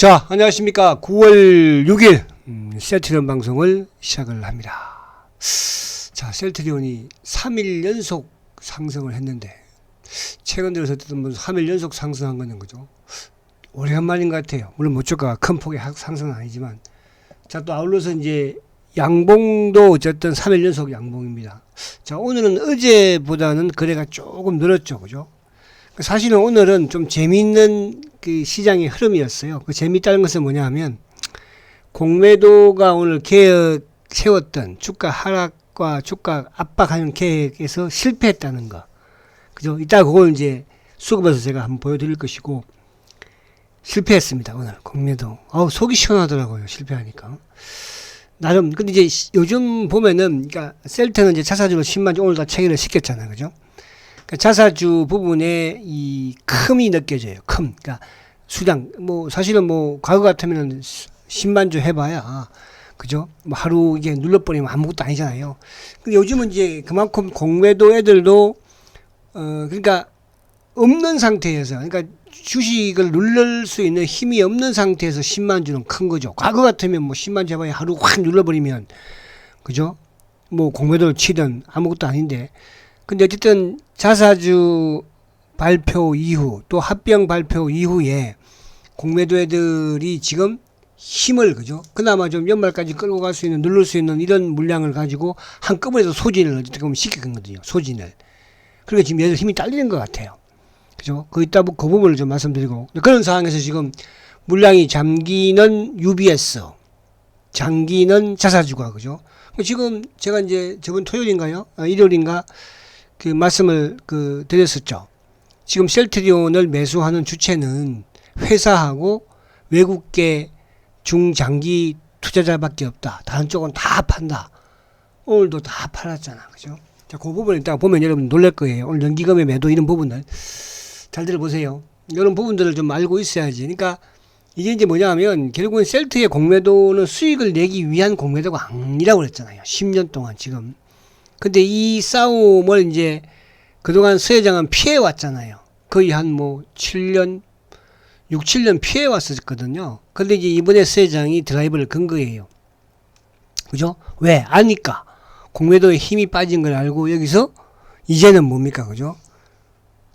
자, 안녕하십니까. 9월 6일 셀트리온 방송을 시작을 합니다. 자, 셀트리온이 3일 연속 상승을 했는데 최근 들어서 어쨌든 3일 연속 상승한 거는 그죠? 오래간만인 것 같아요. 물론 모쪼가 큰 폭의 상승은 아니지만, 자, 또 아울러서 이제 양봉도 어쨌든 3일 연속 양봉입니다. 자, 오늘은 어제보다는 거래가 조금 늘었죠. 그죠? 사실은 오늘은 좀 재미있는 그 시장의 흐름이었어요. 그 재미있다는 것은 뭐냐 하면, 공매도가 오늘 세웠던 주가 하락과 주가 압박하는 계획에서 실패했다는 거. 그죠? 이따 그걸 이제 수급에서 제가 한번 보여드릴 것이고, 실패했습니다. 오늘 공매도. 속이 시원하더라고요. 실패하니까. 나름, 근데 이제 요즘 보면은, 그러니까 셀트는 이제 자사주로 10만 주 오늘 다 체결을 시켰잖아요. 그죠? 그러니까 자사주 부분에 이 큼이 느껴져요. 큼. 그러니까 수량. 사실은 과거 같으면은 10만 주 해봐야, 그죠? 하루 이게 눌러버리면 아무것도 아니잖아요. 근데 요즘은 이제 그만큼 공매도 애들도, 그러니까 없는 상태에서, 그러니까 주식을 누를 수 있는 힘이 없는 상태에서 10만 주는 큰 거죠. 과거 같으면 10만 주 해봐야 하루 확 눌러버리면, 그죠? 공매도를 치든 아무것도 아닌데. 근데 어쨌든 자사주 발표 이후 또 합병 발표 이후에 공매도 애들이 지금 힘을, 그죠? 그나마 좀 연말까지 끌고 갈 수 있는, 누를 수 있는 이런 물량을 가지고 한꺼번에 소진을 어쨌든 시켰거든요. 소진을. 그러니까 지금 얘들 힘이 딸리는 것 같아요. 그죠? 그 부분을 좀 말씀드리고. 그런 상황에서 지금 물량이 잠기는 UBS, 잠기는 자사주가, 그죠? 지금 제가 이제 저번 토요일인가요? 일요일인가? 그 말씀을 드렸었죠. 지금 셀트리온을 매수하는 주체는 회사하고 외국계 중장기 투자자밖에 없다. 다른 쪽은 다 판다. 오늘도 다 팔았잖아. 그죠? 자, 그 부분을 일단 보면 여러분 놀랄 거예요. 오늘 연기금의 매도 이런 부분들. 잘 들어보세요. 이런 부분들을 좀 알고 있어야지. 그러니까 이게 이제 뭐냐면 결국은 셀트의 공매도는 수익을 내기 위한 공매도가 아니라고 그랬잖아요. 10년 동안 지금. 근데 이 싸움을 이제 그동안 서회장은 피해왔잖아요. 거의 한 7년, 6, 7년 피해왔었거든요. 근데 이제 이번에 서회장이 드라이브를 건 거예요. 그죠? 왜? 아니까. 공매도에 힘이 빠진 걸 알고 여기서 이제는 뭡니까? 그죠?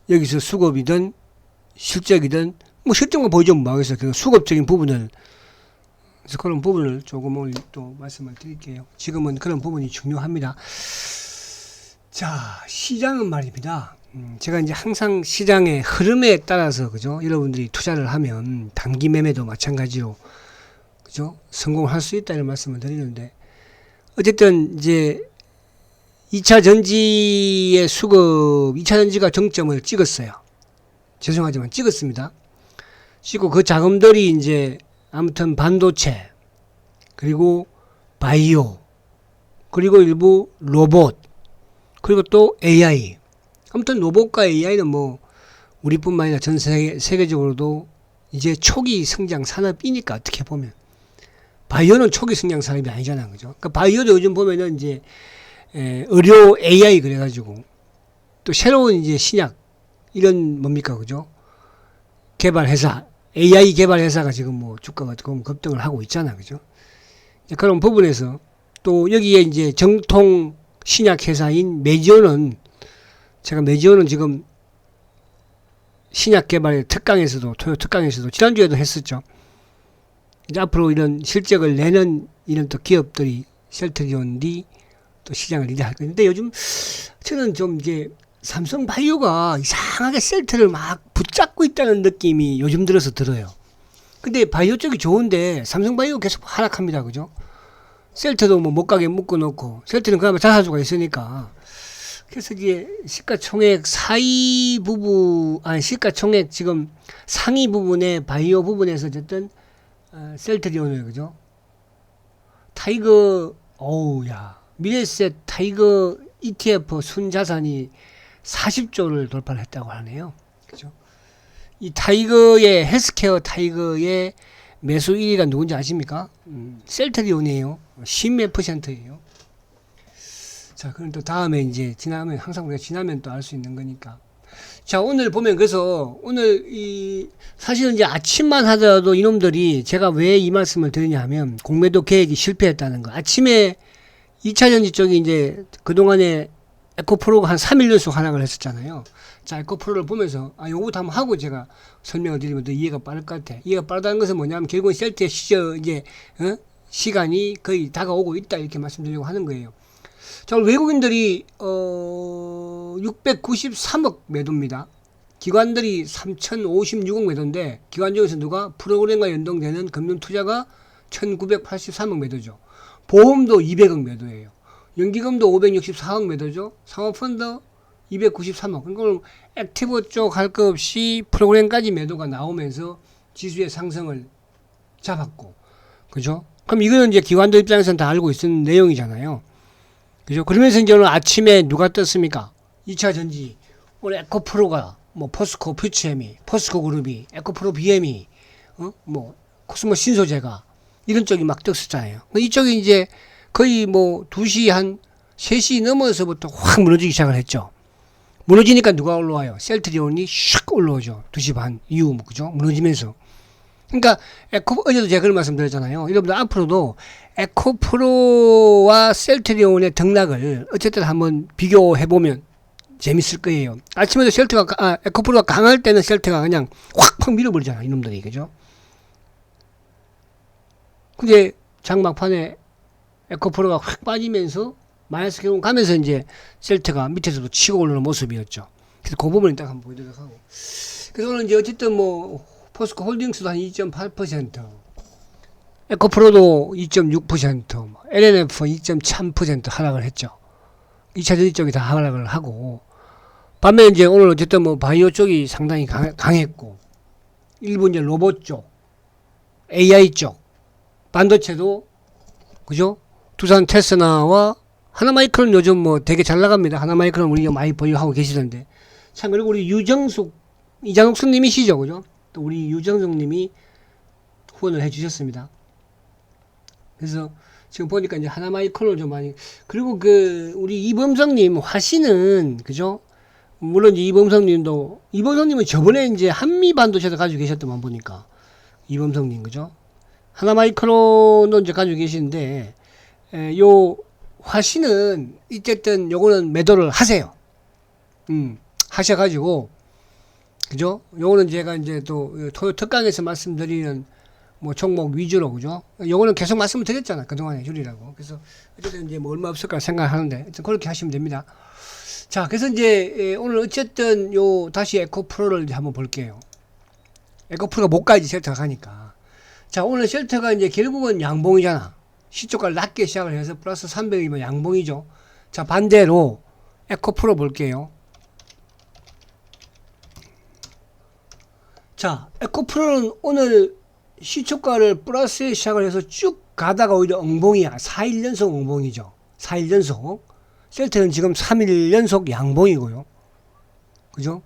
여기서 수급이든 실적이든 실적만 보여주면 뭐하겠어요. 그 수급적인 부분을, 그래서 그런 부분을 조금 오늘 또 말씀을 드릴게요. 지금은 그런 부분이 중요합니다. 자, 시장은 말입니다. 제가 이제 항상 시장의 흐름에 따라서, 그죠? 여러분들이 투자를 하면 단기 매매도 마찬가지로, 그죠? 성공할 수 있다 이런 말씀을 드리는데, 어쨌든 이제 2차 전지의 수급, 2차 전지가 정점을 찍었어요. 죄송하지만 찍었습니다. 찍고 그 자금들이 이제 아무튼 반도체, 그리고 바이오, 그리고 일부 로봇, 그리고 또 AI. 아무튼 로봇과 AI는 우리뿐만 아니라 전 세계적으로도 이제 초기 성장 산업이니까 어떻게 보면. 바이오는 초기 성장 산업이 아니잖아요. 그죠? 그러니까 바이오도 요즘 보면은 이제 의료 AI 그래가지고 또 새로운 이제 신약 이런 뭡니까? 그죠? 개발 회사, AI 개발 회사가 지금 주가가 조금 급등을 하고 있잖아. 그죠? 그런 부분에서 또 여기에 이제 정통 신약 회사인 메지오는, 제가 메지오는 지금 신약 개발의 특강에서도, 토요 특강에서도 지난주에도 했었죠. 이제 앞으로 이런 실적을 내는 이런 또 기업들이 셀트리온이 또 시장을 리드할 거예요. 근데 요즘 저는 좀 이제 삼성바이오가 이상하게 셀트를 막 붙잡고 있다는 느낌이 요즘 들어서 들어요. 근데 바이오 쪽이 좋은데 삼성바이오 계속 하락합니다. 그죠? 셀트도 못 가게 묶어놓고, 셀트는 그나마 자사주가 있으니까. 그래서 이게 시가총액 시가총액 지금 상위 부분에 바이오 부분에서 어쨌든 셀트리온을, 그죠? 타이거, 미래에셋 타이거 ETF 순자산이 40조를 돌파를 했다고 하네요. 그죠? 이 타이거의, 헬스케어 타이거의 매수 1위가 누군지 아십니까? 셀트리온이에요. 10몇 %예요. 자, 그럼 또 다음에 이제 지나면, 항상 우리가 지나면 또 알 수 있는 거니까. 자, 오늘 보면 그래서 오늘 사실은 이제 아침만 하더라도 이놈들이 제가 왜 이 말씀을 드리냐 하면 공매도 계획이 실패했다는 거. 아침에 2차전지 쪽이 이제 그동안에 에코프로가 한 3일 연속 하락을 했었잖아요. 자, 에코프로를 보면서 요거부터 한번 하고 제가 설명을 드리면 더 이해가 빠를 것 같아. 이해가 빠르다는 것은 뭐냐면 결국은 셀트의 시간이 거의 다가오고 있다 이렇게 말씀드리려고 하는 거예요. 자, 외국인들이 693억 매도입니다. 기관들이 3056억 매도인데 기관 중에서 누가 프로그램과 연동되는 금융투자가 1983억 매도죠. 보험도 200억 매도예요. 연기금도 564억 매도죠. 상호펀드 293억. 그러니까 액티브 쪽 할 것 없이 프로그램까지 매도가 나오면서 지수의 상승을 잡았고, 그죠? 그럼 이거는 이제 기관들 입장에서는 다 알고 있는 내용이잖아요. 그죠? 그러면서 이제 오늘 아침에 누가 떴습니까? 2차 전지. 오늘 에코프로가, 뭐, 포스코 퓨처엠이, 포스코 그룹이, 에코프로 BM이, 코스모 신소재가, 이런 쪽이 막 떴었잖아요. 이쪽이 이제 거의 뭐 2시 한 3시 넘어서부터 확 무너지기 시작을 했죠. 무너지니까 누가 올라와요? 셀트리온이 슉 올라오죠. 2시 반 이후, 그죠? 무너지면서. 그러니까 어제도 제가 그런 말씀 드렸잖아요. 여러분들 앞으로도 에코프로와 셀트리온의 등락을 어쨌든 한번 비교해보면 재밌을 거예요. 아침에도 에코프로가 강할 때는 셀트가 그냥 확 밀어버리잖아, 이놈들이. 그죠? 근데 장막판에 에코프로가 확 빠지면서 마이너스 결국 가면서 이제 셀트가 밑에서도 치고 올라오는 모습이었죠. 그래서 그 부분을 딱 한번 보여드리도록 하고. 그래서 오늘 이제 어쨌든 뭐 포스코 홀딩스도 한 2.8%, 에코프로도 2.6%, LNF 2.3% 하락을 했죠. 2차 전지 쪽이 다 하락을 하고, 반면에 이제 오늘 어쨌든 뭐 바이오 쪽이 상당히 강했고, 일부 이제 로봇 쪽, AI 쪽, 반도체도, 그죠? 두산 테스나와 하나마이크론 요즘 뭐 되게 잘 나갑니다. 하나마이크론 우리가 많이 보유하고 계시던데. 참, 그리고 우리 이장숙 님이시죠, 그죠? 또 우리 유정숙 님이 후원을 해 주셨습니다. 그래서 지금 보니까 이제 하나마이크론을 좀 많이, 그리고 우리 이범석 님 화신은, 그죠? 물론 이제 이범석 님은 저번에 이제 한미 반도체도 가지고 계셨더만 보니까. 이범석 님, 그죠? 하나마이크론도 이제 가지고 계시는데, 요 화신은 어쨌든 요거는 매도를 하세요. 하셔가지고, 그죠? 요거는 제가 이제 또 토요 특강에서 말씀드리는 뭐 종목 위주로, 그죠? 요거는 계속 말씀을 드렸잖아, 그동안에 줄이라고. 그래서 어쨌든 이제 뭐 얼마 없을까 생각하는데 그렇게 하시면 됩니다. 자, 그래서 이제 오늘 어쨌든 다시 에코프로를 이제 한번 볼게요. 에코프로가 못 가야지 셀트가 가니까. 자, 오늘 셀트가 이제 결국은 양봉이잖아. 시초가를 낮게 시작을 해서 플러스 300이면 양봉이죠. 자, 반대로 에코프로 볼게요. 자, 에코프로는 오늘 시초가를 플러스에 시작을 해서 쭉 가다가 오히려 엉봉이야. 4일 연속 엉봉이죠. 4일 연속. 셀트는 지금 3일 연속 양봉이고요. 그죠?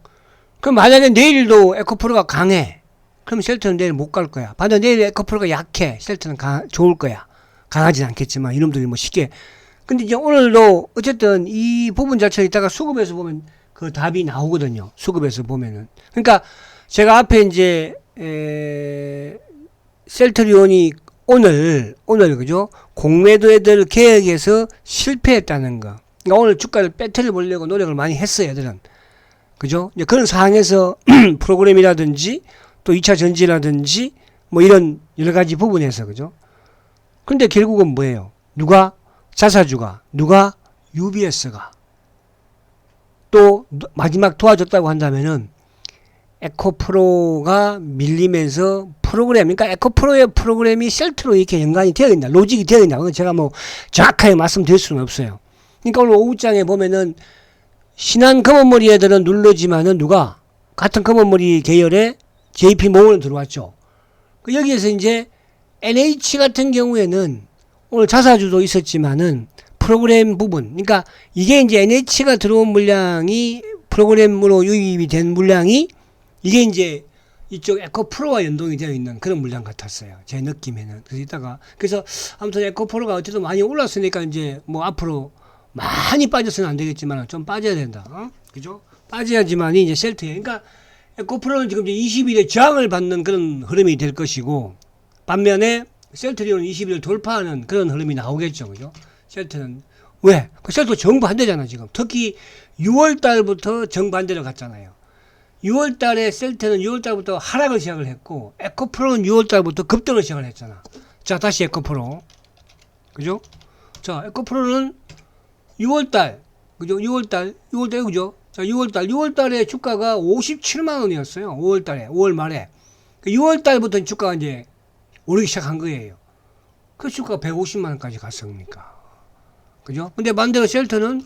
그럼 만약에 내일도 에코프로가 강해. 그럼 셀트는 내일 못 갈 거야. 반대로 내일 에코프로가 약해. 셀트는 좋을 거야. 강하진 않겠지만 이놈들이 뭐 쉽게. 근데 이제 오늘도 어쨌든 이 부분 자체를 이따가 수급에서 보면 그 답이 나오거든요. 수급에서 보면은. 그러니까 제가 앞에 이제 셀트리온이 오늘 그죠? 공매도에 들 계획에서 실패했다는 거. 그러니까 오늘 주가를 빼트려 보려고 노력을 많이 했어요, 애들은. 그죠? 이제 그런 상황에서 프로그램이라든지 또 2차 전지라든지 뭐 이런 여러 가지 부분에서, 그죠? 근데 결국은 뭐예요? 누가? 자사주가. 누가? UBS가. 또 마지막 도와줬다고 한다면은 에코프로가 밀리면서 그러니까 에코프로의 프로그램이 셀트로 이렇게 연관이 되어 있나, 로직이 되어 있나, 그건 제가 뭐 정확하게 말씀드릴 수는 없어요. 그러니까 오늘 오후장에 보면은 신한 검은머리 애들은 누르지만은 누가? 같은 검은머리 계열의 JP모건은 들어왔죠. 여기에서 이제 NH 같은 경우에는 오늘 자사주도 있었지만은 프로그램 부분, 그러니까 이게 이제 NH가 들어온 물량이 프로그램으로 유입이 된 물량이 이게 이제 이쪽 에코프로와 연동이 되어 있는 그런 물량 같았어요. 제 느낌에는. 그래서 아무튼 에코프로가 어쨌든 많이 올랐으니까 이제 뭐 앞으로 많이 빠져서는 안 되겠지만 좀 빠져야 된다. 그죠? 빠져야지만이 이제 셀트에. 그러니까 에코프로는 지금 이제 20일에 저항을 받는 그런 흐름이 될 것이고, 반면에 셀트리온은 20일을 돌파하는 그런 흐름이 나오겠죠. 그죠? 셀트는. 왜? 그 셀트 정반대잖아, 지금. 특히 6월 달부터 정반대로 갔잖아요. 6월 달에 셀트는 6월 달부터 하락을 시작을 했고, 에코프로는 6월 달부터 급등을 시작을 했잖아. 자, 다시 에코프로. 그죠? 자, 에코프로는 6월 달. 그죠? 6월 달, 그죠? 자, 6월 달에 주가가 57만 원이었어요. 5월 달에, 5월 말에. 6월 달부터 주가가 이제 오르기 시작한 거예요. 그 주가가 150만 원까지 갔습니까? 그죠? 근데 반대로 셀트는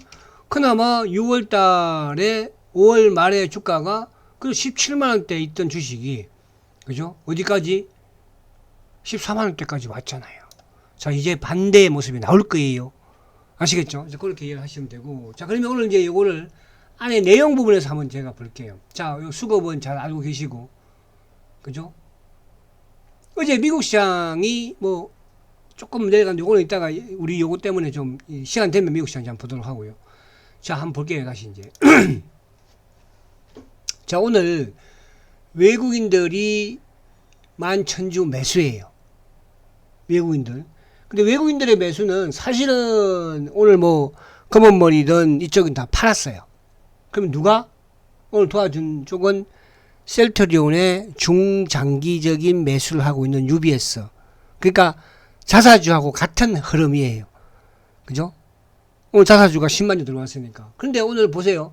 그나마 6월 달에 5월 말에 주가가 그 17만 원대 있던 주식이, 그죠? 어디까지? 14만 원대까지 왔잖아요. 자, 이제 반대의 모습이 나올 거예요. 아시겠죠? 이제 그렇게 이해를 하시면 되고. 자, 그러면 오늘 이제 요거를 안에 내용 부분에서 한번 제가 볼게요. 자, 요 수급은 잘 알고 계시고, 그죠? 어제 미국 시장이 뭐 조금 내려간 요거는 이따가 우리 요거 때문에 좀 시간 되면 미국 시장 한번 보도록 하고요. 자, 한번 볼게요. 다시 이제. 자, 오늘 외국인들이 11,000주 매수예요. 외국인들. 근데 외국인들의 매수는 사실은 오늘 뭐 검은머리든 이쪽은 다 팔았어요. 그럼 누가? 오늘 도와준 쪽은 셀트리온의 중장기적인 매수를 하고 있는 UBS. 그러니까 자사주하고 같은 흐름이에요. 그죠? 오늘 자사주가 10만 주 들어왔으니까. 그런데 오늘 보세요.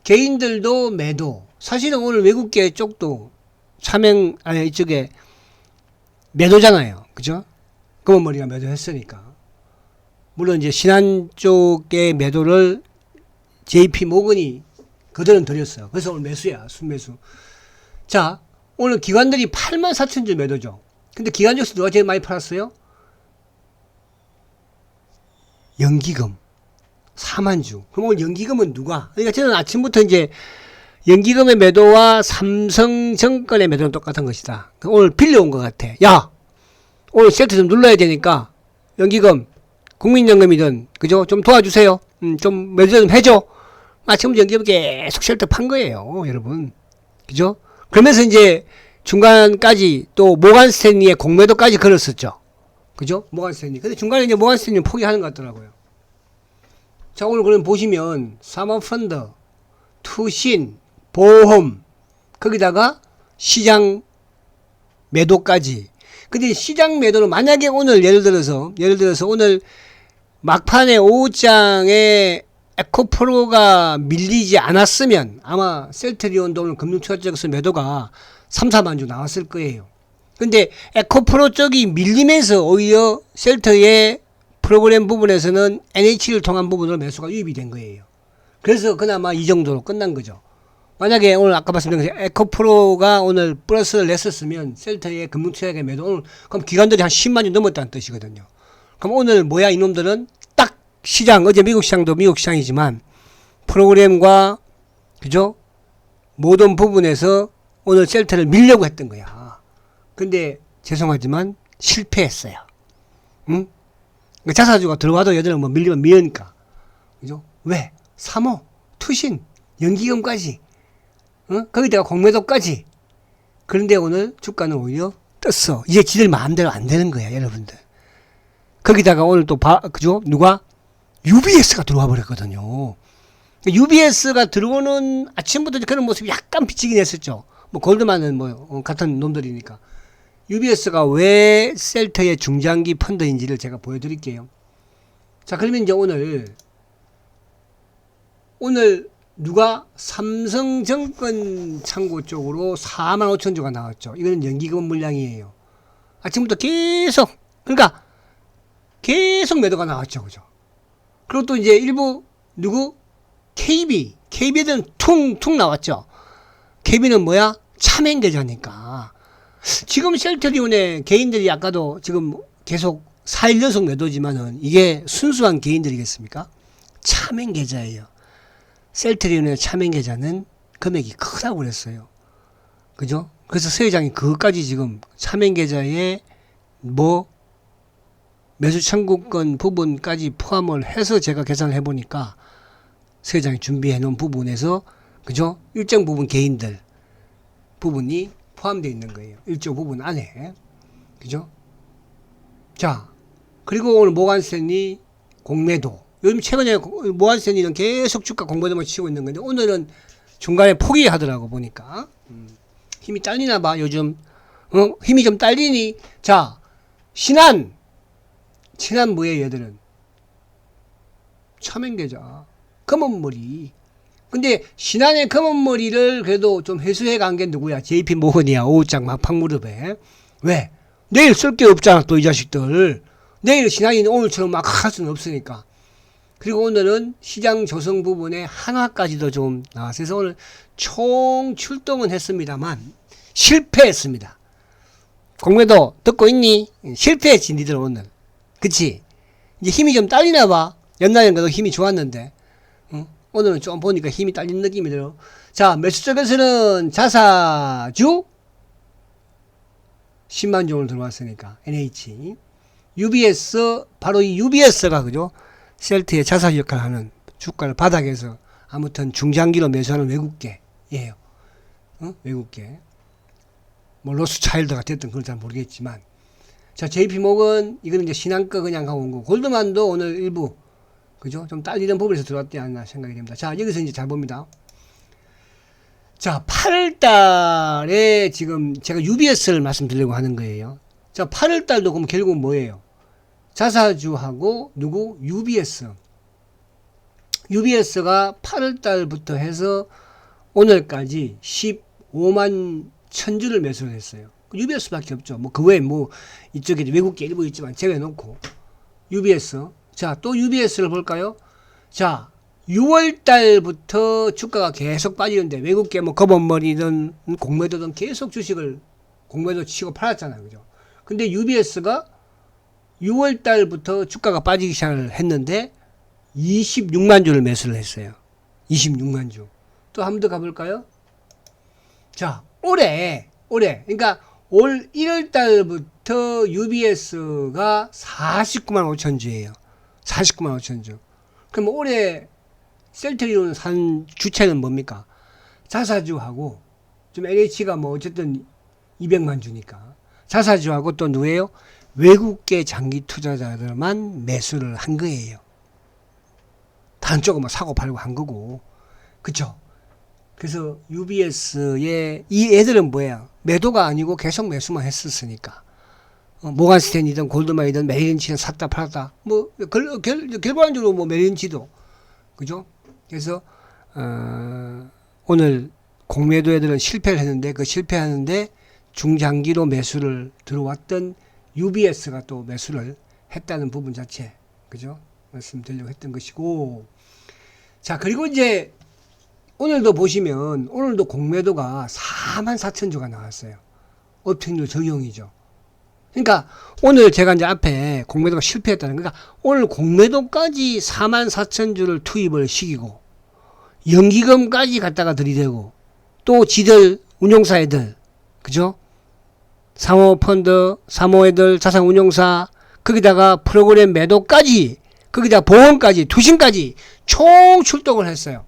개인들도 매도. 사실은 오늘 외국계 쪽도 이쪽에 매도잖아요. 그죠? 검은머리가 매도했으니까. 물론 이제 신한 쪽의 매도를 JP 모건이 그들은 드렸어요. 그래서 오늘 매수야. 순매수. 자, 오늘 기관들이 84,000주 매도죠. 근데 기관 중에서 누가 제일 많이 팔았어요? 연기금. 4만 주. 그럼 오늘 연기금은 누가? 그러니까 저는 아침부터 이제 연기금의 매도와 삼성증권의 매도는 똑같은 것이다. 오늘 빌려온 것 같아. 야! 오늘 셀트 좀 눌러야 되니까 연기금, 국민연금이든, 그죠? 좀 도와주세요. 좀 매도 좀 해줘. 아침부터 연기금 계속 셀트 판 거예요. 여러분. 그죠? 그러면서 이제 중간까지 또 모간 스탠리의 공매도까지 걸었었죠. 그죠? 모간 스탠리. 근데 중간에 이제 모간 스탠리는 포기하는 것 같더라고요. 자, 오늘 그럼 보시면 사모펀드, 투신, 보험, 거기다가 시장 매도까지. 근데 시장 매도는 만약에 오늘 예를 들어서 오늘 막판에 오후장에 에코프로가 밀리지 않았으면 아마 셀트리온도 오늘 금융투자쪽에서 매도가 3, 4만 주 나왔을 거예요. 근데 에코프로 쪽이 밀리면서 오히려 셀트의 프로그램 부분에서는 NH를 통한 부분으로 매수가 유입이 된 거예요. 그래서 그나마 이 정도로 끝난 거죠. 만약에 오늘 아까 말씀드린 것처럼 에코프로가 오늘 플러스를 냈었으면 셀트의 금융투자액의 매도 오늘 그럼 기관들이 한 10만 주 넘었다는 뜻이거든요. 그럼 오늘 뭐야 이놈들은 딱 시장 어제 미국 시장도 미국 시장이지만 프로그램과 그죠 모든 부분에서 오늘 셀트를 밀려고 했던 거야. 근데 죄송하지만 실패했어요. 응? 자사주가 들어와도 얘들은 뭐 밀리면 미으니까. 그죠? 왜? 사모, 투신, 연기금까지. 거기다가 공매도까지. 그런데 오늘 주가는 오히려 떴어. 이제 지들 마음대로 안 되는 거야, 여러분들. 거기다가 오늘 또 그죠? 누가? UBS가 들어와 버렸거든요. UBS가 들어오는 아침부터 그런 모습이 약간 비치긴 했었죠. 뭐 골드만은 뭐 같은 놈들이니까. UBS가 왜 셀트의 중장기 펀드인지를 제가 보여드릴게요. 자, 그러면 이제 오늘 누가 삼성증권 창고 쪽으로 45,000주가 나왔죠. 이거는 연기금 물량이에요. 아침부터 계속 매도가 나왔죠. 그죠? 그리고 또 이제 일부 KB에는 퉁 나왔죠. KB는 뭐야? 차맹 계좌니까. 지금 셀트리온의 개인들이 아까도 지금 계속 4일 연속 매도지만은 이게 순수한 개인들이겠습니까? 차맹 계좌예요. 셀트리온의 차맹 계좌는 금액이 크다고 그랬어요. 그죠? 그래서 서 회장이 그것까지 지금 차맹 계좌에 매수 청구권 부분까지 포함을 해서 제가 계산을 해보니까 서 회장이 준비해 놓은 부분에서 그죠? 일정 부분 개인들 부분이 포함되어 있는 거예요. 일정 부분 안에. 그죠? 자, 그리고 오늘 모간스탠리 공매도. 요즘 최근에 모간스탠리는 계속 주가 공매도만 치고 있는 건데, 오늘은 중간에 포기하더라고, 보니까. 힘이 딸리나 봐, 요즘. 힘이 좀 딸리니. 자, 신한 뭐예요, 얘들은? 차명계좌. 검은 머리. 근데 신한의 검은 머리를 그래도 좀 회수해 간 게 누구야? JP 모건이야. 오후장 막판 무릎에. 왜? 내일 쓸 게 없잖아, 또 이 자식들. 내일 신한이 오늘처럼 막 할 수는 없으니까. 그리고 오늘은 시장 조성 부분에 한화까지도 좀 나왔어서 오늘 총 출동은 했습니다만 실패했습니다. 공매도 듣고 있니? 실패했지, 니들 오늘. 그치? 이제 힘이 좀 딸리나 봐. 옛날에는 그래도 힘이 좋았는데. 오늘은 좀 보니까 힘이 딸리는 느낌이 들어. 자, 매수 쪽에서는 자사주 10만 종을 들어왔으니까 NH, UBS, 바로 이 UBS가 그죠? 셀트의 자사주 역할을 하는, 주가를 바닥에서 아무튼 중장기로 매수하는 외국계예요. 외국계. 뭐 로스차일드가 됐든 그건 잘 모르겠지만. 자, JP모건 이거는 이제 신한거 그냥 하고 온 거. 골드만도 오늘 일부 그죠? 좀 딸리는 부분에서 들어왔지 않나 생각이 됩니다. 자, 여기서 이제 잘 봅니다. 자, 8월 달에 지금 제가 UBS를 말씀드리려고 하는 거예요. 자, 8월 달도 그럼 결국 뭐예요? 자사주하고 누구? UBS. UBS가 8월 달부터 해서 오늘까지 15만 천주를 매수를 했어요. UBS밖에 없죠. 뭐 그 외에 뭐 이쪽에 외국계 일부 있지만 제외해놓고 UBS. 자, 또 UBS를 볼까요? 자, 6월 달부터 주가가 계속 빠지는데 외국계 뭐 검은머리든 공매도든 계속 주식을 공매도 치고 팔았잖아요. 그죠? 근데 UBS가 6월 달부터 주가가 빠지기 시작을 했는데 26만 주를 매수를 했어요. 26만 주. 또 한 번 더 가볼까요? 자, 올해 그러니까 올 1월 달부터 UBS가 49만 5천 주예요. 49만 5천 주. 그럼 올해 셀트리온 산 주체는 뭡니까? 자사주하고 좀 LH가 뭐 어쨌든 200만 주니까 자사주하고 또 누구예요? 외국계 장기 투자자들만 매수를 한 거예요. 다른 쪽은 뭐 사고 팔고 한 거고. 그쵸? 그래서 UBS의 이 애들은 뭐야? 매도가 아니고 계속 매수만 했었으니까. 모간스탠이든 골드만이든 메릴린치는 샀다 팔았다. 뭐 결과적으로 뭐 메릴린치도 그죠? 그래서 오늘 공매도 애들은 실패를 했는데 그 실패하는데 중장기로 매수를 들어왔던 UBS가 또 매수를 했다는 부분 자체 그죠? 말씀드리려고 했던 것이고. 자, 그리고 이제 오늘도 보시면 오늘도 공매도가 4만 4천 주가 나왔어요. 업체률 적용이죠. 그러니까 오늘 제가 이제 앞에 공매도가 실패했다는 그러니까 오늘 공매도까지 4만 4천 주를 투입을 시키고 연기금까지 갖다가 들이대고 또 지들 운용사 애들 그죠? 사모펀드, 사모애들, 자산운용사 거기다가 프로그램 매도까지 거기다 보험까지 투신까지 총 출동을 했어요.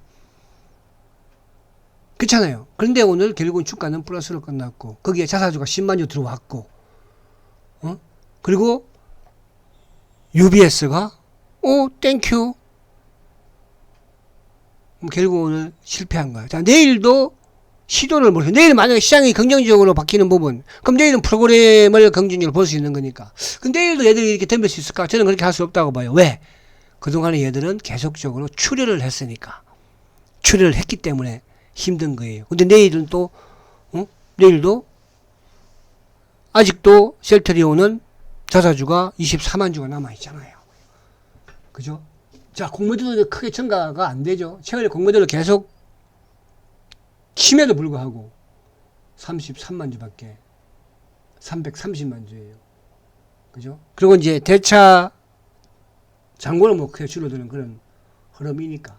그렇잖아요. 그런데 오늘 결국은 주가는 플러스로 끝났고 거기에 자사주가 10만 주 들어왔고 그리고 UBS가 땡큐 결국 오늘 실패한 거야. 자, 내일도 시도를 모르겠어요. 내일 만약에 시장이 긍정적으로 바뀌는 부분 그럼 내일은 프로그램을 긍정적으로 볼 수 있는 거니까. 근데 내일도 얘들이 이렇게 덤빌 수 있을까? 저는 그렇게 할 수 없다고 봐요. 왜? 그동안에 얘들은 계속적으로 출혈을 했으니까 출혈을 했기 때문에 힘든 거예요. 근데 내일은 또 내일도 아직도 셀트리온은 자사주가 24만 주가 남아있잖아요. 그죠? 자, 공매도도 크게 증가가 안 되죠. 최근에 공매도를 계속 침에도 불구하고 33만 주밖에 330만 주예요. 그죠? 그리고 이제 대차 잔고는 뭐 크게 줄어드는 그런 흐름이니까.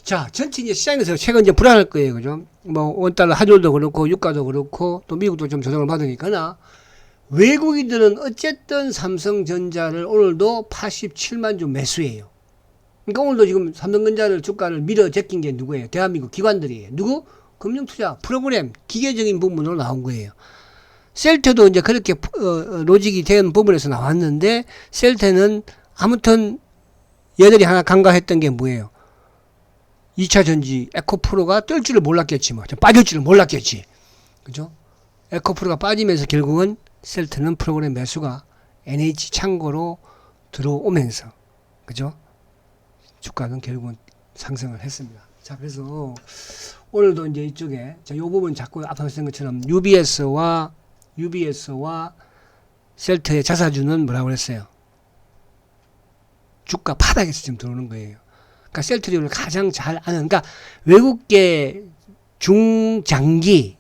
자, 전체 이제 시장에서 최근 이제 불안할 거예요. 그죠? 뭐 원달러 환율도 그렇고 유가도 그렇고 또 미국도 좀 조정을 받으니까나 외국인들은 어쨌든 삼성전자를 오늘도 87만 주 매수해요. 그러니까 오늘도 지금 삼성전자를 주가를 밀어 제낀 게 누구예요? 대한민국 기관들이에요. 누구? 금융투자 프로그램 기계적인 부분으로 나온 거예요. 셀트도 이제 그렇게 로직이 된 부분에서 나왔는데 셀트는 아무튼 얘들이 하나 간과했던 게 뭐예요? 2차 전지 에코프로가 뜰 줄을 몰랐겠지 뭐. 빠질 줄을 몰랐겠지. 그죠? 에코프로가 빠지면서 결국은 셀트는 프로그램 매수가 NH 창고로 들어오면서 그죠? 주가는 결국은 상승을 했습니다. 자, 그래서 오늘도 이제 이쪽에 자, 요 부분 자꾸 앞서 말씀드린 것처럼 UBS와 셀트의 자사주는 뭐라고 그랬어요? 주가 바닥에서 지금 들어오는 거예요. 그러니까 셀트리온을 가장 잘 아는, 그러니까 외국계 중장기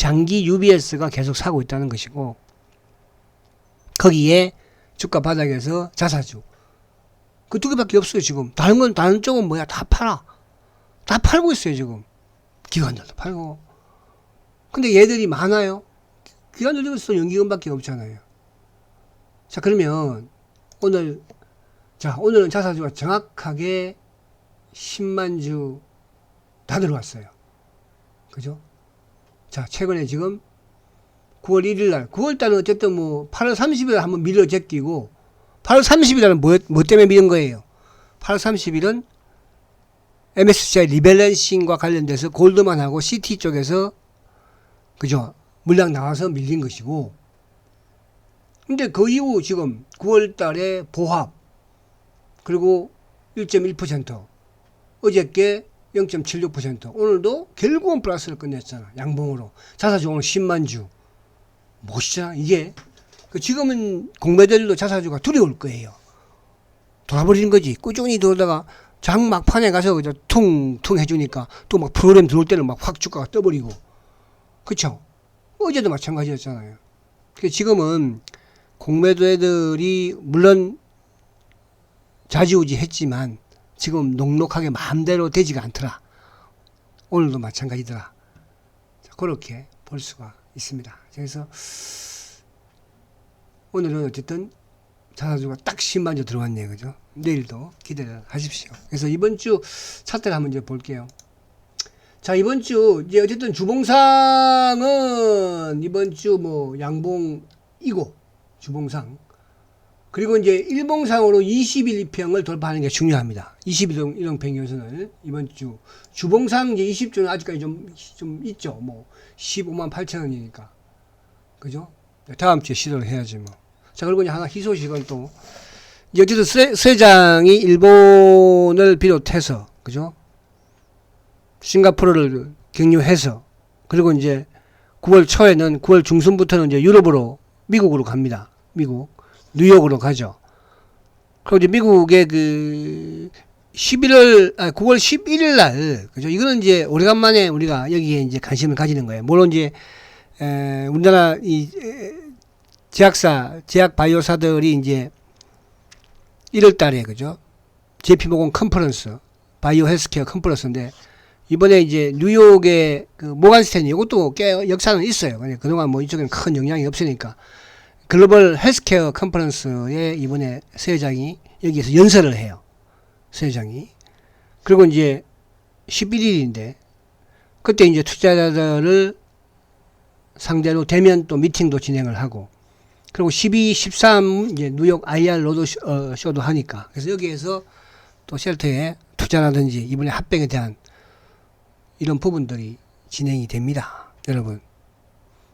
UBS가 계속 사고 있다는 것이고, 거기에 주가 바닥에서 자사주 그 두 개밖에 없어요. 지금 다른 쪽은 뭐야? 다 팔아. 다 팔고 있어요. 지금 기관들도 팔고. 근데 얘들이 많아요. 기관들 중에서 연기금밖에 없잖아요. 자, 그러면 오늘은 자사주가 정확하게 10만 주 다 들어왔어요. 그죠? 자, 최근에 지금 9월 1일 날, 9월 달은 어쨌든 뭐 8월 30일 한번 밀어 제끼고, 8월 30일은 뭐 때문에 밀은 거예요? 8월 30일은 MSCI 리밸런싱과 관련돼서 골드만하고 CT 쪽에서 그죠? 물량 나와서 밀린 것이고, 근데 그 이후 지금 9월 달에 보합 그리고 1.1%, 어저께 0.76%, 오늘도 결국은 플러스를 끝냈잖아. 양봉으로. 자사주 오늘 10만 주. 멋있잖아. 이게 지금은 공매들도 자사주가 두려울 거예요. 돌아버리는 거지. 꾸준히 돌다가 장 막판에 가서 그저 퉁퉁 해주니까 또 막 프로그램 들어올 때는 막 확 주가가 떠버리고. 그쵸? 어제도 마찬가지였잖아요. 지금은 공매도 애들이 물론 좌지우지 했지만 지금 녹록하게 마음대로 되지가 않더라. 오늘도 마찬가지더라. 그렇게 볼 수가 있습니다. 그래서 오늘은 어쨌든 자사주가 딱 10만 주 들어왔네요. 그죠? 내일도 기대를 하십시오. 그래서 이번 주 차트를 한번 이제 볼게요. 자, 이번 주 이제 어쨌든 주봉상은 이번 주 뭐 양봉이고 주봉상, 그리고 이제 일봉상으로 20일 이평을 돌파하는 게 중요합니다. 20일 평균선을 이번 주 주봉상 이제 20주는 아직까지 좀 있죠. 뭐 15만 8천 원이니까. 그죠? 다음 주에 시도를 해야지 뭐. 자, 그리고 이제 하나 희소식은 또 이제 어쨌든 세장이 일본을 비롯해서 그죠? 싱가포르를 경유해서, 그리고 이제 9월 초에는 9월 중순부터는 이제 유럽으로 미국으로 갑니다. 미국 뉴욕으로 가죠. 그리고 이제 미국의 9월 11일 날, 그죠? 이거는 이제 오래간만에 우리가 여기에 이제 관심을 가지는 거예요. 물론 이제, 우리나라 제약 바이오사들이 이제 1월 달에, 그죠? JP모건 컨퍼런스, 바이오 헬스케어 컨퍼런스인데, 이번에 이제 뉴욕의 모간 스탠리, 이것도 꽤 역사는 있어요. 그동안 뭐 이쪽에는 큰 영향이 없으니까. 글로벌 헬스케어 컨퍼런스에 이번에 새 회장이 여기에서 연설을 해요. 새 회장이. 그리고 이제 11일인데, 그때 이제 투자자들을 상대로 대면 또 미팅도 진행을 하고, 그리고 12, 13 이제 뉴욕 IR 로드 쇼도 하니까. 그래서 여기에서 또 셀트의 투자라든지 이번에 합병에 대한 이런 부분들이 진행이 됩니다. 여러분.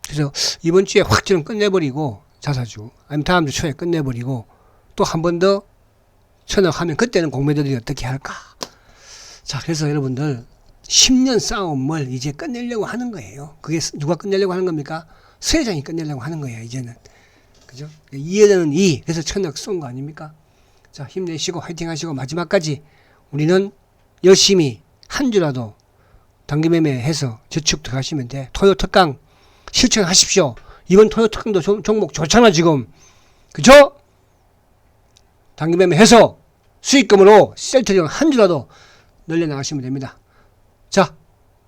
그래서 이번 주에 확 좀 끝내버리고, 자사주, 아니면 다음 주 초에 끝내버리고, 또 한 번 더 천억하면 그때는 공매도들이 어떻게 할까? 자, 그래서 여러분들 10년 싸움을 이제 끝내려고 하는 거예요. 그게 누가 끝내려고 하는 겁니까? 새 회장이 끝내려고 하는 거예요, 이제는. 그죠? 이해되는 그래서 천억 쏜 거 아닙니까? 자, 힘내시고 화이팅 하시고 마지막까지 우리는 열심히 한 주라도 단기매매해서 저축 들어가시면 돼. 토요 특강 실천하십시오. 이번 토요 특강도 종목 좋잖아 지금. 그죠? 단기매매해서 수익금으로 셀트리온 한 주라도 늘려나가시면 됩니다. 자,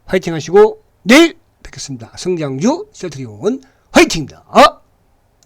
화이팅 하시고 내일 뵙겠습니다. 성장주 셀트리온 화이팅입니다.